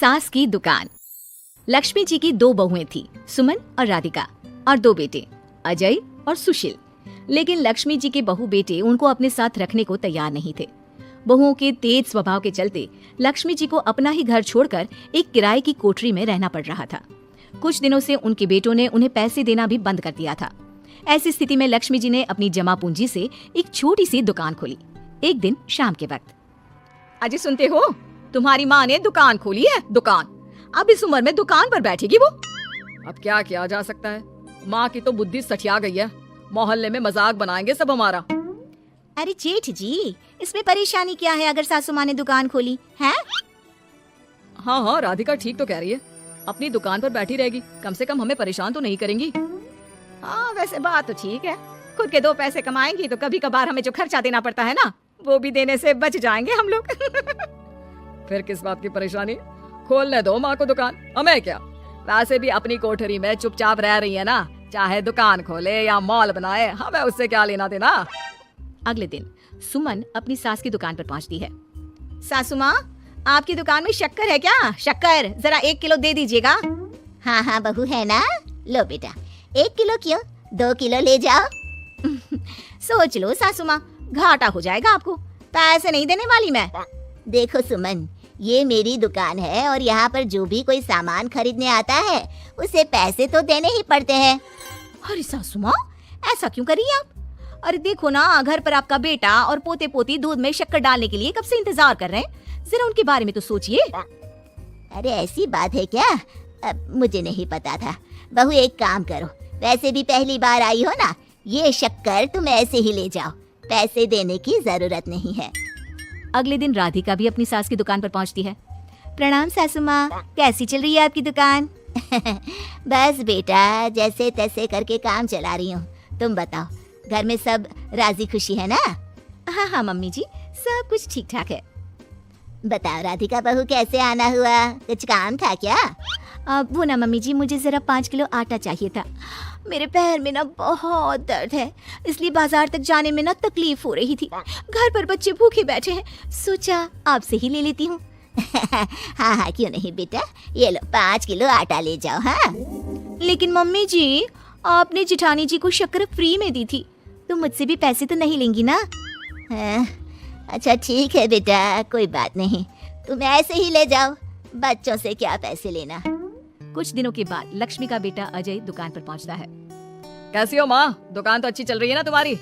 सास की दुकान। लक्ष्मी जी की दो बहुएं थी, सुमन और राधिका, और दो बेटे, अजय और सुशील। लेकिन लक्ष्मी जी के बहू बेटे उनको अपने साथ रखने को तैयार नहीं थे। बहुओं के तेज स्वभाव के चलते लक्ष्मी जी को अपना ही घर छोड़कर एक किराए की कोठरी में रहना पड़ रहा था। कुछ दिनों से उनके बेटों ने उन्हें पैसे देना भी बंद कर दिया था। ऐसी स्थिति में लक्ष्मी जी ने अपनी जमा पूंजी से एक छोटी सी दुकान खोली। एक दिन शाम के वक्त, अजय सुनते हो, तुम्हारी माँ ने दुकान खोली है। दुकान अब इस उम्र में दुकान पर बैठेगी वो। अब क्या किया जा सकता है, माँ की तो बुद्धि सठिया गई है। मोहल्ले में मजाक बनाएंगे सब हमारा। अरे जेठ जी, इसमें परेशानी क्या है अगर सासू माँ ने दुकान खोली है? हाँ हाँ, राधिका ठीक तो कह रही है, अपनी दुकान पर बैठी रहेगी, कम से कम हमें परेशान तो नहीं करेंगी। हाँ वैसे बात तो ठीक है, खुद के दो पैसे कमाएंगी तो कभी कभार हमें जो खर्चा देना पड़ता है ना, वो भी देने से बच जाएंगे हम लोग। फिर किस बात की परेशानी, खोलने दो माँ को दुकान, हमें क्या। वैसे भी अपनी कोठरी में चुपचाप रह रही है ना, चाहे दुकान खोले या मॉल बनाए, हमें उससे क्या लेना देना। अगले दिन सुमन अपनी सास की दुकान पर पहुंचती है। सासू माँ, आपकी दुकान में शक्कर है क्या? शक्कर जरा 1 किलो दे दीजिएगा। हाँ हाँ बहू है ना, लो बेटा 1 किलो क्यों, 2 किलो ले जाओ। सोच लो सासू माँ, घाटा हो जाएगा आपको, पैसे नहीं देने वाली मैं। देखो सुमन, ये मेरी दुकान है और यहाँ पर जो भी कोई सामान खरीदने आता है उसे पैसे तो देने ही पड़ते हैं। अरे सासू माँ, ऐसा क्यों करी आप? अरे देखो ना, घर पर आपका बेटा और पोते पोती दूध में शक्कर डालने के लिए कब से इंतजार कर रहे हैं, जरा उनके बारे में तो सोचिए। अरे ऐसी बात है क्या? मुझे नहीं पता था। बहू एक काम करो, वैसे भी पहली बार आई हो ना, ये शक्कर तुम ऐसे ही ले जाओ, पैसे देने की जरूरत नहीं है। अगले दिन राधिका भी अपनी सास की दुकान पर पहुंचती है। प्रणाम सासू माँ, कैसी चल रही है आपकी दुकान? बस बेटा, जैसे तैसे करके काम चला रही हूँ। तुम बताओ, घर में सब राजी खुशी है ना? हाँ हाँ मम्मी जी, सब कुछ ठीक ठाक है। बताओ राधिका बहू, कैसे आना हुआ, कुछ काम था क्या? वो ना मम्मी जी, मुझे जरा 5 किलो आटा चाहिए था। मेरे पैर में ना बहुत दर्द है, इसलिए बाजार तक जाने में ना तकलीफ हो रही थी। घर पर बच्चे भूखे बैठे हैं, सोचा आपसे ही ले लेती हूँ। हाँ हाँ क्यों नहीं बेटा, ये लो 5 किलो आटा ले जाओ। हाँ लेकिन मम्मी जी, आपने जिठानी जी को शक्कर फ्री में दी थी, तो मुझसे भी पैसे तो नहीं लेंगी ना? हाँ, अच्छा ठीक है बेटा, कोई बात नहीं, तुम ऐसे ही ले जाओ, बच्चों से क्या पैसे लेना। कुछ दिनों के बाद लक्ष्मी का बेटा अजय दुकान पर पहुंचता है। कैसी हो माँ, दुकान तो अच्छी चल रही है ना तुम्हारी,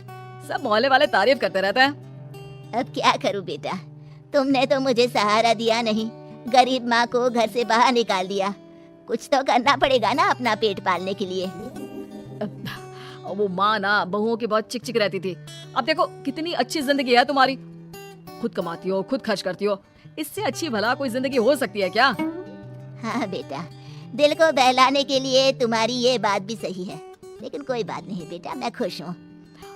सब मोहल्ले वाले तारीफ करते रहते हैं। अब क्या करूँ बेटा, तुमने तो मुझे सहारा दिया नहीं, गरीब माँ को घर से बाहर निकाल दिया। कुछ तो करना पड़ेगा ना अपना पेट पालने के लिए। वो माँ ना बहुओं की बहुत चिक चिक रहती थी, अब देखो कितनी अच्छी जिंदगी है तुम्हारी, खुद कमाती हो, खुद खर्च करती हो, इससे अच्छी भला कोई जिंदगी हो सकती है क्या? हाँ बेटा, दिल को बहलाने के लिए तुम्हारी ये बात भी सही है, लेकिन कोई बात नहीं बेटा, मैं खुश हूँ।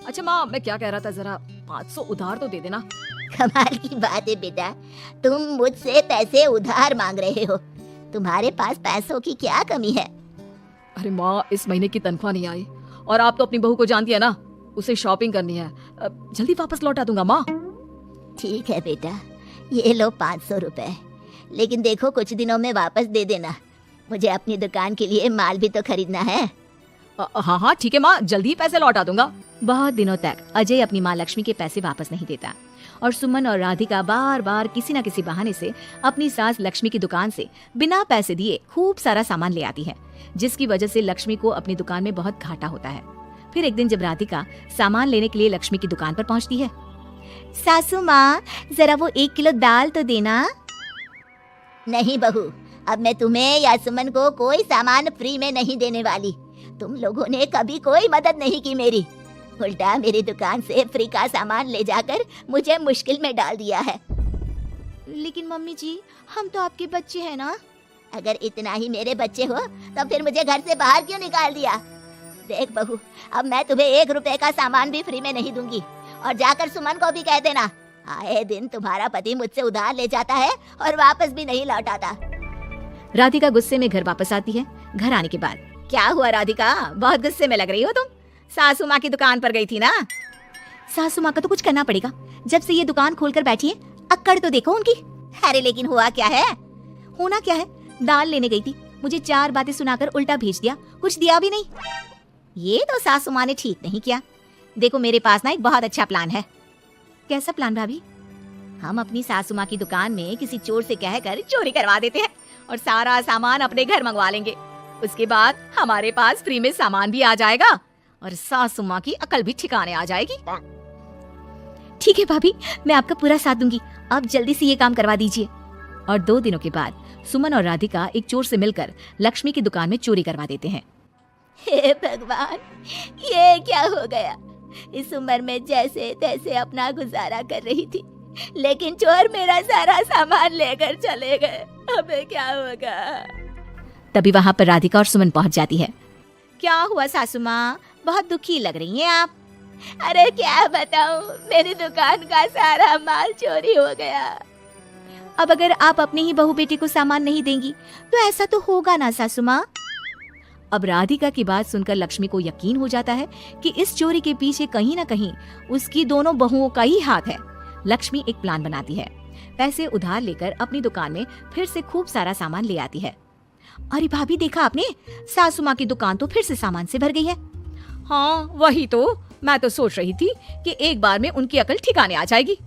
अच्छा माँ, मैं क्या कह रहा था, जरा 500 उधार तो दे देना। कमाल की बात है बेटा, तुम मुझसे पैसे उधार मांग रहे हो, तुम्हारे पास पैसों की क्या कमी है? अरे माँ, इस महीने की तनख्वाह नहीं आई और आप तो अपनी बहू को जानती है ना, उसे शॉपिंग करनी है, जल्दी वापस लौटा दूंगा माँ। ठीक है बेटा, ये लो 500 रुपए, लेकिन देखो कुछ दिनों में वापस दे देना, मुझे अपनी दुकान के लिए माल भी तो खरीदना है। हाँ हाँ ठीक है माँ, जल्दी पैसे लौटा दूंगा। बहुत दिनों तक अजय अपनी माँ लक्ष्मी के पैसे वापस नहीं देता और सुमन और राधिका बार बार किसी न किसी बहाने से अपनी सास लक्ष्मी की दुकान से बिना पैसे दिए खूब सारा सामान ले आती है, जिसकी वजह से लक्ष्मी को अपनी दुकान में बहुत घाटा होता है। फिर एक दिन जब राधिका सामान लेने के लिए लक्ष्मी की दुकान पर पहुंचती है। सासू माँ, जरा वो 1 किलो दाल तो देना। नहीं बहू, अब मैं तुम्हें या सुमन को कोई सामान फ्री में नहीं देने वाली। तुम लोगों ने कभी कोई मदद नहीं की मेरी, उल्टा मेरी दुकान से फ्री का सामान ले जाकर मुझे मुश्किल में डाल दिया है। लेकिन मम्मी जी, हम तो आपके बच्चे हैं ना? अगर इतना ही मेरे बच्चे हो तो फिर मुझे घर से बाहर क्यों निकाल दिया? देख बहू, अब मैं तुम्हें 1 रुपए का सामान भी फ्री में नहीं दूंगी, और जाकर सुमन को भी कह देना, आए दिन तुम्हारा पति मुझसे उधार ले जाता है और वापस भी नहीं लौटाता। राधिका गुस्से में घर वापस आती है। घर आने के बाद, क्या हुआ राधिका, बहुत गुस्से में लग रही हो तुम? सासू माँ की दुकान पर गई थी ना? सासू माँ का तो कुछ करना पड़ेगा, जब से ये दुकान खोलकर बैठी है, अक्कड़ तो देखो उनकी। अरे लेकिन हुआ क्या है? होना क्या है, दाल लेने गई थी, मुझे 4 बातें सुनाकर उल्टा भेज दिया, कुछ दिया भी नहीं। ये तो सासू माँ ने ठीक नहीं किया। देखो मेरे पास ना एक बहुत अच्छा प्लान है। कैसा प्लान भाभी? हम अपनी सासू माँ की दुकान में किसी चोर से कहकर चोरी करवा देते हैं और सारा सामान अपने घर मंगवा लेंगे। उसके बाद हमारे पास फ्री में सामान भी आ जाएगा और सासू माँ की अकल भी ठिकाने आ जाएगी। ठीक है भाभी, मैं आपका पूरा साथ दूंगी। आप जल्दी से ये काम करवा दीजिए। और 2 दिनों के बाद सुमन और राधिका एक चोर से मिलकर लक्ष्मी की दुकान में चोरी करवा देते हैं। हे भगवान, ये क्या हो गया? इस उम्र में जैसे तैसे अपना गुजारा कर रही थी, लेकिन चोर मेरा सारा सामान लेकर चले गए। अबे क्या होगा? तभी वहाँ पर राधिका और सुमन पहुँच जाती है। क्या हुआ सासू माँ, बहुत दुखी लग रही हैं आप। अरे क्या बताऊं, मेरी दुकान का सारा माल चोरी हो गया। अब अगर आप अपने ही बहू बेटी को सामान नहीं देंगी तो ऐसा तो होगा ना सासू माँ। अब राधिका की बात सुनकर लक्ष्मी को यकीन हो जाता है कि इस चोरी के पीछे कहीं ना कहीं उसकी दोनों बहुओं का ही हाथ है। लक्ष्मी एक प्लान बनाती है, पैसे उधार लेकर अपनी दुकान में फिर से खूब सारा सामान ले आती है। अरे भाभी, देखा आपने, सासू माँ की दुकान तो फिर से सामान से भर गई है। हाँ वही तो, मैं तो सोच रही थी कि एक बार में उनकी अकल ठिकाने आ जाएगी,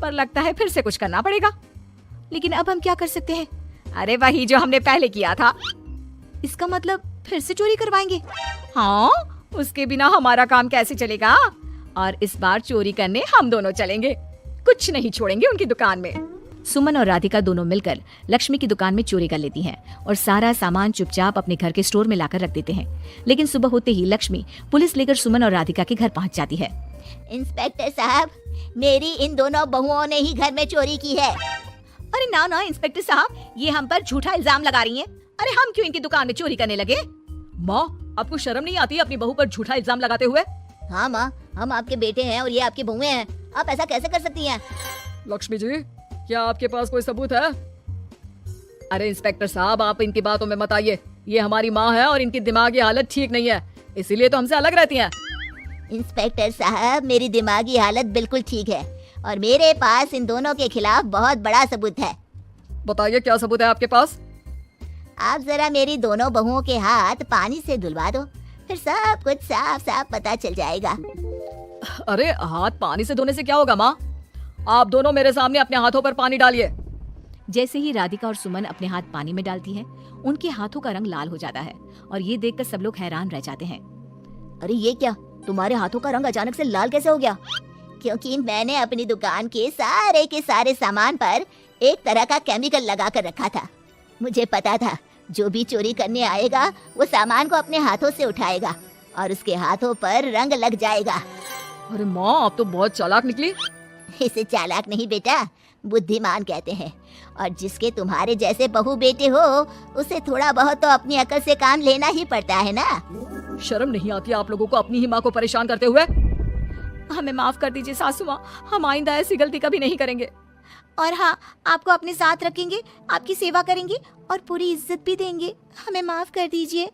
पर लगता है फिर से कुछ करना पड़ेगा। लेकिन अब हम क्या कर सकते हैं? अरे वही जो हमने पहले किया था। इसका मतलब फिर से चोरी करवाएंगे? हाँ, उसके बिना हमारा काम कैसे चलेगा? और इस बार चोरी करने हम दोनों चलेंगे, कुछ नहीं छोड़ेंगे उनकी दुकान में। सुमन और राधिका दोनों मिलकर लक्ष्मी की दुकान में चोरी कर लेती हैं और सारा सामान चुपचाप अपने घर के स्टोर में लाकर रख देते हैं। लेकिन सुबह होते ही लक्ष्मी पुलिस लेकर सुमन और राधिका के घर पहुंच जाती है। इंस्पेक्टर साहब, मेरी इन दोनों बहुओं ने ही घर में चोरी की है। अरे ना ना इंस्पेक्टर साहब, ये हम पर झूठा इल्जाम लगा रही हैं। अरे हम क्यों इनकी दुकान में चोरी करने लगे? माँ, आपको शर्म नहीं आती अपनी बहू पर झूठा इल्जाम लगाते हुए? हाँ माँ, हम आपके बेटे हैं और ये आपकी बहुएं हैं, आप ऐसा कैसे कर सकती हैं? लक्ष्मी जी, क्या आपके पास कोई सबूत है? अरे इंस्पेक्टर साहब, आप इनकी बातों में मत आइए। ये हमारी माँ है और इनकी दिमागी हालत ठीक नहीं है, इसीलिए तो हमसे अलग रहती हैं। इंस्पेक्टर साहब, मेरी दिमागी हालत बिल्कुल ठीक है और मेरे पास इन दोनों के खिलाफ बहुत बड़ा सबूत है। बताइए क्या सबूत है आपके पास? आप जरा मेरी दोनों बहुओं के हाथ पानी से धुलवा दो, फिर सब कुछ साफ साफ पता चल जाएगा। अरे हाथ पानी से धोने से क्या होगा माँ? आप दोनों मेरे सामने अपने हाथों पर पानी डालिए। जैसे ही राधिका और सुमन अपने हाथ पानी में डालती हैं, उनके हाथों का रंग लाल हो जाता है और ये देखकर सब लोग हैरान रह जाते हैं। अरे ये क्या, तुम्हारे हाथों का रंग अचानक से लाल कैसे हो गया? क्योंकि मैंने अपनी दुकान के सारे सामान पर एक तरह का केमिकल लगा कर रखा था। मुझे पता था जो भी चोरी करने आएगा वो सामान को अपने हाथों से उठाएगा और उसके हाथों पर रंग लग जाएगा। अरे माँ, आप तो बहुत चालाक निकली। इसे चालाक नहीं बेटा, बुद्धिमान कहते हैं। और जिसके तुम्हारे जैसे बहू बेटे हो, उसे थोड़ा बहुत तो अपनी अकल से काम लेना ही पड़ता है ना। शर्म नहीं आती आप लोगों को अपनी ही माँ को परेशान करते हुए? हमें माफ कर दीजिए सासू माँ, हम आइंदा ऐसी गलती कभी नहीं करेंगे। और हाँ, आपको अपने साथ रखेंगे, आपकी सेवा करेंगे और पूरी इज्जत भी देंगे। हमें माफ कर दीजिए।